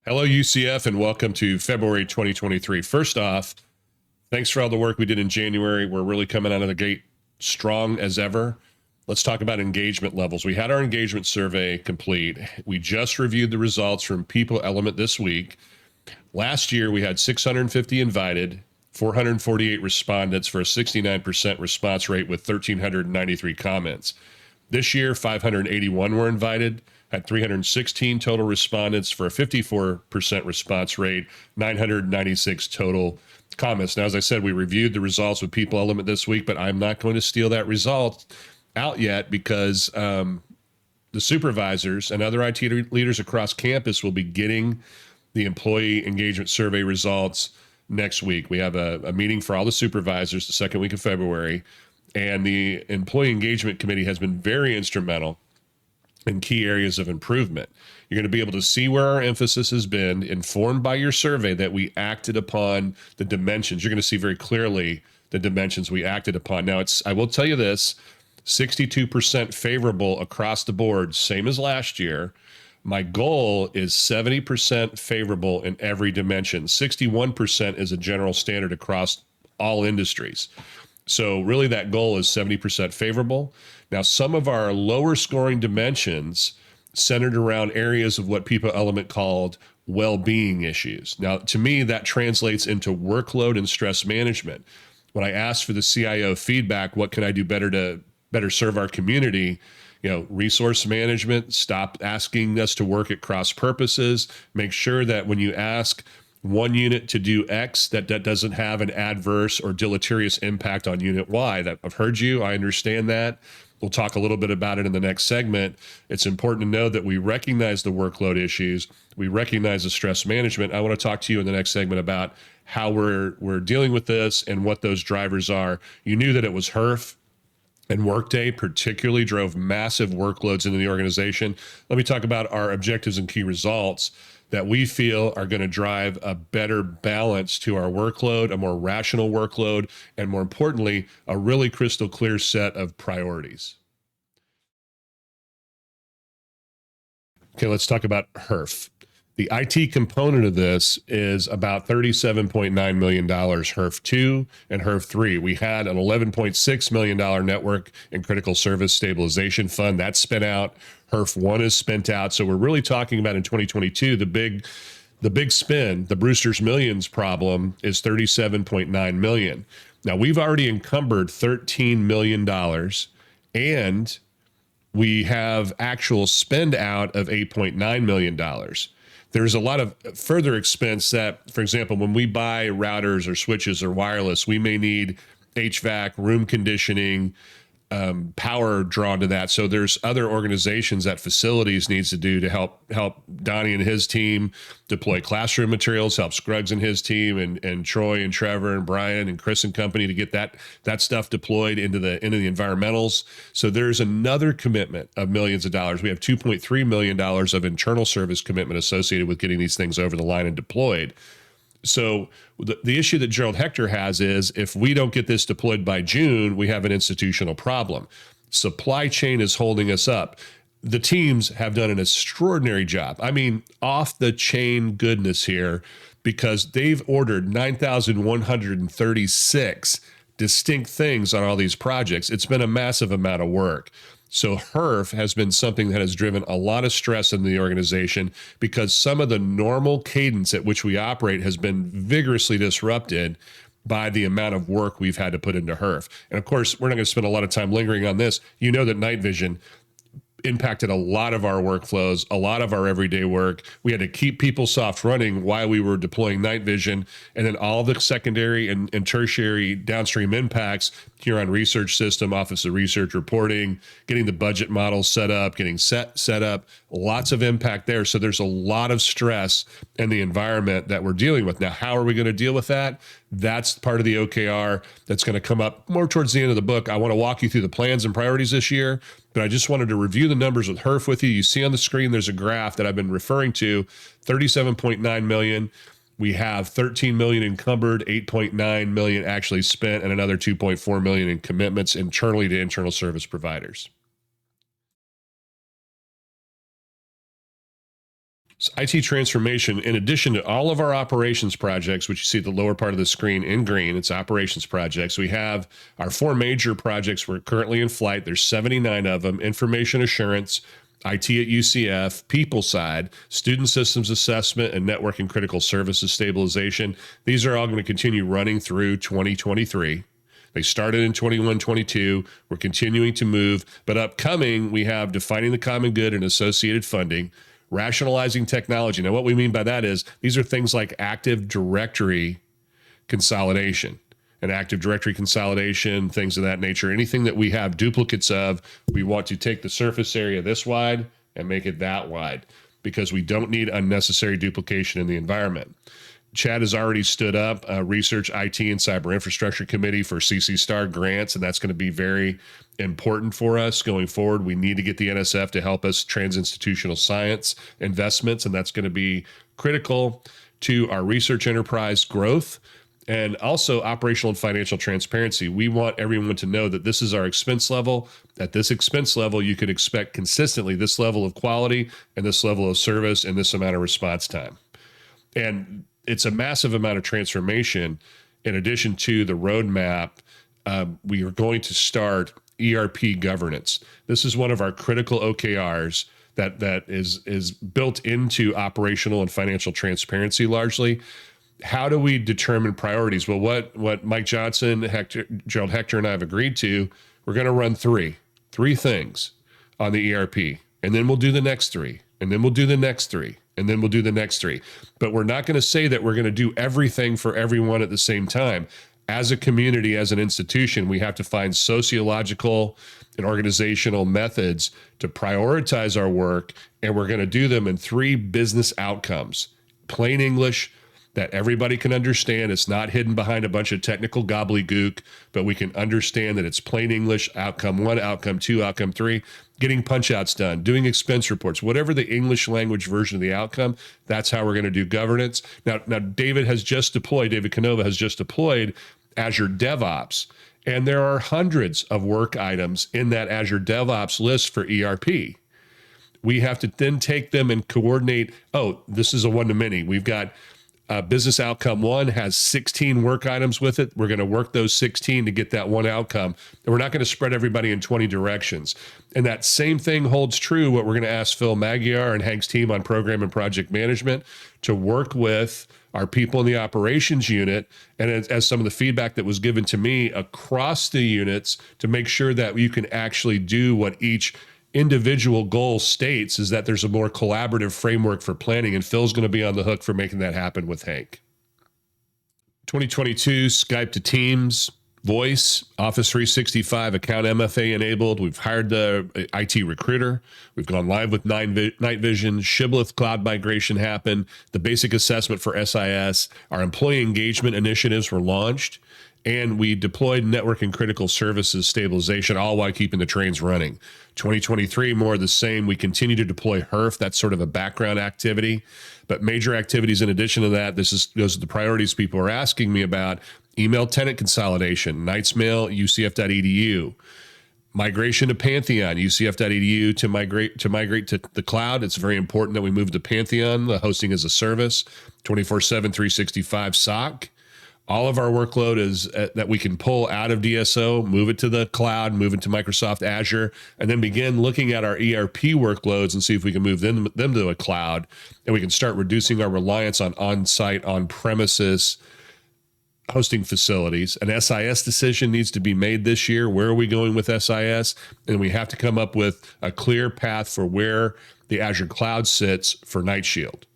Hello, UCF, and welcome to February 2023. First off, thanks for all the work we did in January. We're really coming out of the gate strong as ever. Let's talk about engagement levels. We had our engagement survey complete. We just reviewed the results from People Element this week. Last year, we had 650 invited, 448 respondents for a 69% response rate with 1,393 comments. This year, 581 were invited, had 316 total respondents for a 54% response rate, 996 total comments. Now, as I said, we reviewed the results with People Element this week, but I'm not going to steal that result out yet because the supervisors and other IT leaders across campus will be getting the employee engagement survey results next week. We have a meeting for all the supervisors the second week of February, and the employee engagement committee has been very instrumental in key areas of improvement. You're going to be able to see where our emphasis has been, informed by your survey that we acted upon the dimensions. You're going to see very clearly the dimensions we acted upon. Now, I will tell you this, 62% favorable across the board, same as last year. My goal is 70% favorable in every dimension. 61% is a general standard across all industries. So really that goal is 70% favorable. Now, some of our lower scoring dimensions centered around areas of what People Element called well-being issues. Now, to me, that translates into workload and stress management. When I asked for the CIO feedback, what can I do better to better serve our community? Resource management, stop asking us to work at cross purposes, make sure that when you ask one unit to do X, that doesn't have an adverse or deleterious impact on unit Y. That I've heard you, I understand that. We'll talk a little bit about it in the next segment. It's important to know that we recognize the workload issues. We recognize the stress management. I want to talk to you in the next segment about how we're dealing with this and what those drivers are. You knew that it was HEERF and Workday particularly drove massive workloads into the organization. Let me talk about our objectives and key results that we feel are going to drive a better balance to our workload, a more rational workload, and more importantly, a really crystal clear set of priorities. Okay, let's talk about HEERF. The IT component of this is about $37.9 million, HEERF 2 and HEERF 3. We had an $11.6 million network and critical service stabilization fund that spent out. HEERF 1 is spent out. So we're really talking about in 2022, the big spend, the Brewster's Millions problem is $37.9 million. Now we've already encumbered $13 million and we have actual spend out of $8.9 million. There's a lot of further expense that, for example, when we buy routers or switches or wireless, we may need HVAC, room conditioning, power drawn to that. So there's other organizations that facilities needs to do to help Donnie and his team deploy classroom materials, help Scruggs and his team, and Troy and Trevor and Brian and Chris and company to get that stuff deployed into the environmentals. So there's another commitment of millions of dollars. We have $2.3 million of internal service commitment associated with getting these things over the line and deployed. So the issue that Gerald Hector has is if we don't get this deployed by June, we have an institutional problem. Supply chain is holding us up. The teams have done an extraordinary job. I mean, off the chain goodness here, because they've ordered 9,136 distinct things on all these projects. It's been a massive amount of work. So HEERF has been something that has driven a lot of stress in the organization because some of the normal cadence at which we operate has been vigorously disrupted by the amount of work we've had to put into HEERF. And of course, we're not going to spend a lot of time lingering on this. You know that night vision impacted a lot of our workflows, a lot of our everyday work. We had to keep PeopleSoft running while we were deploying night vision, and then all the secondary and tertiary downstream impacts here on research system, Office of Research reporting, getting the budget models set up, getting set up, lots of impact there. So there's a lot of stress in the environment that we're dealing with. Now, how are we going to deal with that? That's part of the OKR that's going to come up more towards the end of the book. I want to walk you through the plans and priorities this year, but I just wanted to review the numbers with HEERF with you. You see on the screen, there's a graph that I've been referring to, 37.9 million. We have 13 million encumbered, 8.9 million actually spent, and another 2.4 million in commitments internally to internal service providers. IT transformation, in addition to all of our operations projects, which you see at the lower part of the screen in green, it's operations projects. We have our 4 major projects we're currently in flight. There's 79 of them: information assurance, IT at UCF, people side, student systems assessment, and network and critical services stabilization. These are all going to continue running through 2023. They started in 21, 22. We're continuing to move, but upcoming, we have defining the common good and associated funding, rationalizing technology. Now, what we mean by that is these are things like Active Directory consolidation and Active Directory consolidation, things of that nature. Anything that we have duplicates of, we want to take the surface area this wide and make it that wide because we don't need unnecessary duplication in the environment. Chad has already stood up a Research, IT, and Cyber Infrastructure Committee for CC Star grants, and that's going to be very important for us going forward. We need to get the NSF to help us trans-institutional science investments, and that's going to be critical to our research enterprise growth and also operational and financial transparency. We want everyone to know that this is our expense level. At this expense level, you could expect consistently this level of quality and this level of service and this amount of response time. And it's a massive amount of transformation. In addition to the roadmap, we are going to start ERP governance. This is one of our critical OKRs that is built into operational and financial transparency largely. How do we determine priorities? Well, what Mike Johnson, Gerald Hector, and I have agreed to, we're going to run three things on the ERP, and then we'll do the next 3, and then we'll do the next 3. And then we'll do the next 3. But we're not going to say that we're going to do everything for everyone at the same time. As a community, as an institution, we have to find sociological and organizational methods to prioritize our work, and we're going to do them in 3 business outcomes. Plain English that everybody can understand. It's not hidden behind a bunch of technical gobbledygook, but we can understand that it's plain English, outcome 1, outcome 2, outcome 3, getting punch outs done, doing expense reports, whatever the English language version of the outcome, that's how we're going to do governance. Now David Canova has just deployed Azure DevOps, and there are hundreds of work items in that Azure DevOps list for ERP. We have to then take them and coordinate. Oh, this is a one-to-many. We've got business outcome 1 has 16 work items with it. We're going to work those 16 to get that one outcome. And we're not going to spread everybody in 20 directions. And that same thing holds true. What we're going to ask Phil Magyar and Hank's team on program and project management to work with our people in the operations unit. And as some of the feedback that was given to me across the units to make sure that you can actually do what each individual goal states, is that there's a more collaborative framework for planning, and Phil's going to be on the hook for making that happen with Hank. 2022, Skype to Teams, voice, Office 365 account MFA enabled. We've hired the IT recruiter. We've gone live with Night Vision. Shibboleth cloud migration happened. The basic assessment for SIS. Our employee engagement initiatives were launched. And we deployed network and critical services stabilization, all while keeping the trains running. 2023, more of the same. We continue to deploy HEERF. That's sort of a background activity. But major activities in addition to that, those are the priorities people are asking me about. Email tenant consolidation, Knightsmail, UCF.edu. Migration to Pantheon, UCF.edu to migrate to the cloud. It's very important that we move to Pantheon, the hosting as a service, 24/7, 365 SOC. All of our workload is that we can pull out of DSO, move it to the cloud, move it to Microsoft Azure, and then begin looking at our ERP workloads and see if we can move them to a cloud, and we can start reducing our reliance on on-site, on-premises hosting facilities. An SIS decision needs to be made this year. Where are we going with SIS? And we have to come up with a clear path for where the Azure cloud sits for Night Shield.